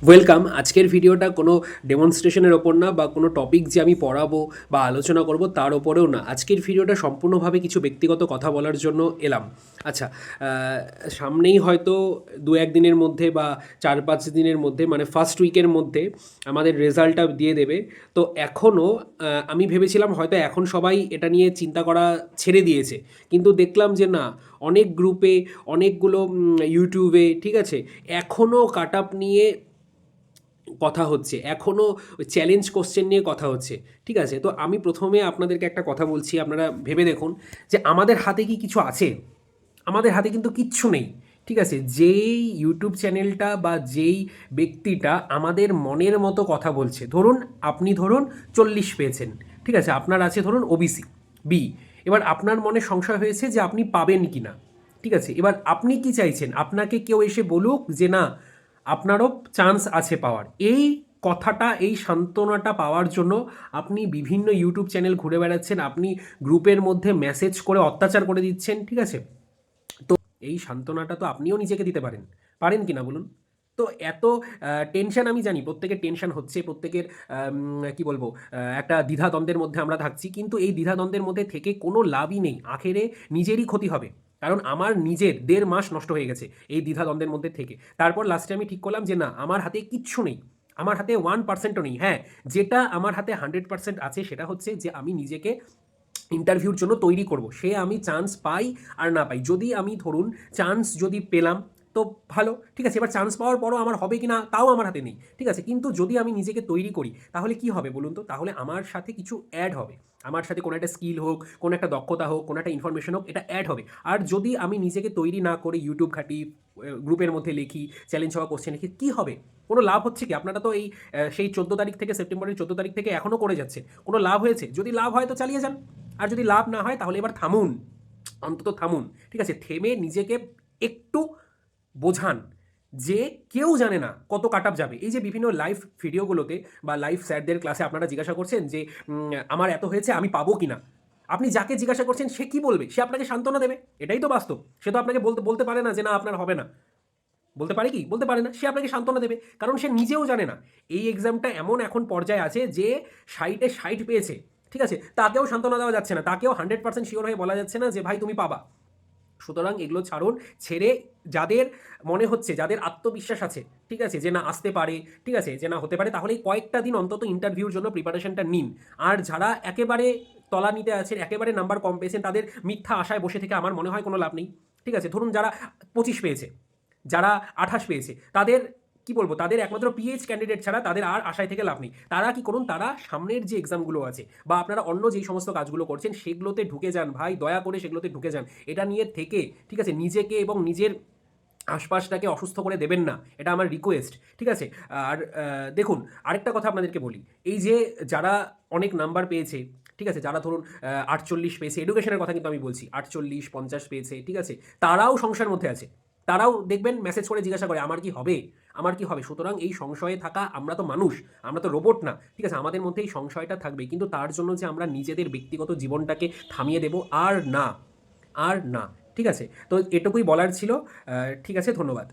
Welcome. আজকের ভিডিওটা কোনো ডেমনস্ট্রেশনের ওপর না বা কোনো টপিক যে আমি পড়াবো বা আলোচনা করব তার ওপরেও না। আজকের ভিডিওটা সম্পূর্ণভাবে কিছু ব্যক্তিগত কথা বলার জন্য এলাম। আচ্ছা, সামনেই হয়তো ২-১ দিনের মধ্যে বা ৪-৫ দিনের মধ্যে মানে ফার্স্ট উইকের মধ্যে আমাদের রেজাল্টটা দিয়ে দেবে। তো এখনও আমি ভেবেছিলাম হয়তো এখন সবাই এটা নিয়ে চিন্তা করা ছেড়ে দিয়েছে। কিন্তু দেখলাম যে না, অনেক গ্রুপে, অনেকগুলো ইউটিউবে, ঠিক আছে, এখনও কাট আপ নিয়ে কথা হচ্ছে, এখনও চ্যালেঞ্জ কোশ্চেন নিয়ে কথা হচ্ছে। ঠিক আছে, তো আমি প্রথমে আপনাদেরকে একটা কথা বলছি, আপনারা ভেবে দেখুন যে আমাদের হাতে কি কিছু আছে? আমাদের হাতে কিন্তু কিচ্ছু নেই। ঠিক আছে, যেই ইউটিউব চ্যানেলটা বা যেই ব্যক্তিটা আমাদের মনের মতো কথা বলছে, ধরুন আপনি ধরুন 40 পেয়েছেন, ঠিক আছে, আপনার আছে ধরুন ওবিসি বি। এবার আপনার মনে সংশয় হয়েছে যে আপনি পাবেন কি না। ঠিক আছে, এবার আপনি কি চাইছেন? আপনাকে কেউ এসে বলুক যে না, আপনারও চান্স আছে পাওয়ার। এই কথাটা, এই সান্ত্বনাটা পাওয়ার জন্য আপনি বিভিন্ন ইউটিউব চ্যানেল ঘুরে বেড়াচ্ছেন, আপনি গ্রুপের মধ্যে মেসেজ করে অত্যাচার করে দিচ্ছেন। ঠিক আছে, তো এই সান্ত্বনাটা তো আপনিও নিজেকে দিতে পারেন, পারেন কি না বলুন? তো এত টেনশন, আমি জানি প্রত্যেকের টেনশন হচ্ছে, প্রত্যেকের কি বলবো, একটা দ্বিধাদ্বন্দ্বের মধ্যে আমরা থাকছি, কিন্তু এই দ্বিধাদ্বন্দ্বের মধ্যে থেকে কোনো লাভই নেই, আখেরে নিজেরই ক্ষতি হবে। কারণ আমার নিজের ১.৫ মাস নষ্ট হয়ে গেছে এই দ্বিধাদ্বন্দ্বের মধ্যে থেকে। তারপর লাস্টে আমি ঠিক করলাম যে না, আমার হাতে কিচ্ছু নেই, আমার হাতে 1%ও নেই। হ্যাঁ, যেটা আমার হাতে 100% আছে সেটা হচ্ছে যে আমি নিজেকে ইন্টারভিউর জন্য তৈরি করব। সে আমি চান্স পাই আর না পাই, যদি আমি ধরুন চান্স যদি পেলাম তো ভালো, ঠিক আছে। এবার চান্স পাওয়ার পরও আমার হবে কি না তাও আমার হাতে নেই, ঠিক আছে। কিন্তু যদি আমি নিজেকে তৈরি করি তাহলে কি হবে বলুন তো? তাহলে আমার সাথে কিছু অ্যাড হবে, আমার সাথে কোনো একটা স্কিল হোক, কোনো একটা দক্ষতা হোক, কোনো একটা ইনফরমেশন হোক, এটা অ্যাড হবে। আর যদি আমি নিজেকে তৈরি না করে ইউটিউব ঘাঁটি, গ্রুপের মধ্যে লিখি, চ্যালেঞ্জ হওয়া কোশ্চেন লিখি, কী হবে? কোনো লাভ হচ্ছে কি? আপনারা তো এই সেই 14 তারিখ থেকে, সেপ্টেম্বরের 14 তারিখ থেকে এখনও করে যাচ্ছে। কোনো লাভ হয়েছে? যদি লাভ হয় তো চালিয়ে যান, আর যদি লাভ না হয় তাহলে এবার থামুন, অন্তত থামুন। ঠিক আছে, থেমে নিজেকে একটু বোঝান যে কেউ জানে না কত কাট আপ যাবে। এই যে বিভিন্ন লাইভ ভিডিওগুলোতে বা লাইভ স্যারদের ক্লাসে আপনারা জিজ্ঞাসা করছেন যে আমার এত হয়েছে, আমি পাবো কিনা। আপনি যাকে জিজ্ঞাসা করছেন সে কি বলবে? সে আপনাকে সান্ত্বনা দেবে, এটাই তো বাস্তব। সে তো আপনাকে বলতে বলতে পারে না যে না আপনার হবে না। বলতে পারে কি? বলতে পারে না। সে আপনাকে সান্ত্বনা দেবে, কারণ সে নিজেও জানে না। এই এক্সামটা এমন এখন পর্যায়ে আছে যে ৬০-এ ৬০ পেয়েছে, ঠিক আছে, তাকেও সান্ত্বনা দেওয়া যাচ্ছে না, তাকেও 100% শিওর হয়ে বলা যাচ্ছে না যে ভাই তুমি পাবা। সুতরাং এগুলো ছাড়ুন, ছেড়ে যাদের মনে হচ্ছে, যাদের আত্মবিশ্বাস আছে, ঠিক আছে, যে না আসতে পারে, ঠিক আছে, যে না হতে পারে, তাহলে এই কয়েকটা দিন অন্তত ইন্টারভিউর জন্য প্রিপারেশনটা নিন। আর যারা একেবারে তলানিতে আছেন, একেবারে নাম্বার কম পেয়েছেন, তাদের মিথ্যা আশায় বসে থেকে আমার মনে হয় কোনো লাভ নেই। ঠিক আছে, ধরুন যারা 25 পেয়েছে, যারা 28 পেয়েছে, তাদের কি বলবো, তাদের একমাত্র পিএইচ ক্যান্ডিডেট ছাড়া তাদের আর আশায় থেকে লাভ নেই। তারা কি করুন, তারা সামনের যে এক্সামগুলো আছে বা আপনারা অন্য যেই সমস্ত কাজগুলো করছেন সেগুলোতে ঢুকে যান ভাই, দয়া করে সেগুলোতে ঢুকে যান। এটা নিয়ে থেকে, ঠিক আছে, নিজেকে এবং নিজের আশপাশটাকে অসুস্থ করে দেবেন না, এটা আমার রিকোয়েস্ট। ঠিক আছে, আর দেখুন, আরেকটা কথা আপনাদেরকে বলি, এই যে যারা অনেক নাম্বার পেয়েছে, ঠিক আছে, যারা ধরুন 48 পেয়েছে, এডুকেশনের কথা কিন্তু আমি বলছি, 48-50 পেয়েছে, ঠিক আছে, তারাও সংশয়ের মধ্যে আছে। তারাও দেখবেন মেসেজ করে জিজ্ঞাসা করে আমার কি হবে, আমার কি হবে। সুতরাং এই সংশয়ে থাকা, আমরা তো মানুষ, আমরা তো রোবট না, ঠিক আছে, আমাদের মধ্যে এই সংশয়টা থাকবে, কিন্তু তার জন্য যে আমরা নিজেদের ব্যক্তিগত জীবনটাকে থামিয়ে দেব, আর না, আর না। ঠিক আছে, তো এটুকুই বলার ছিল। ঠিক আছে, ধন্যবাদ।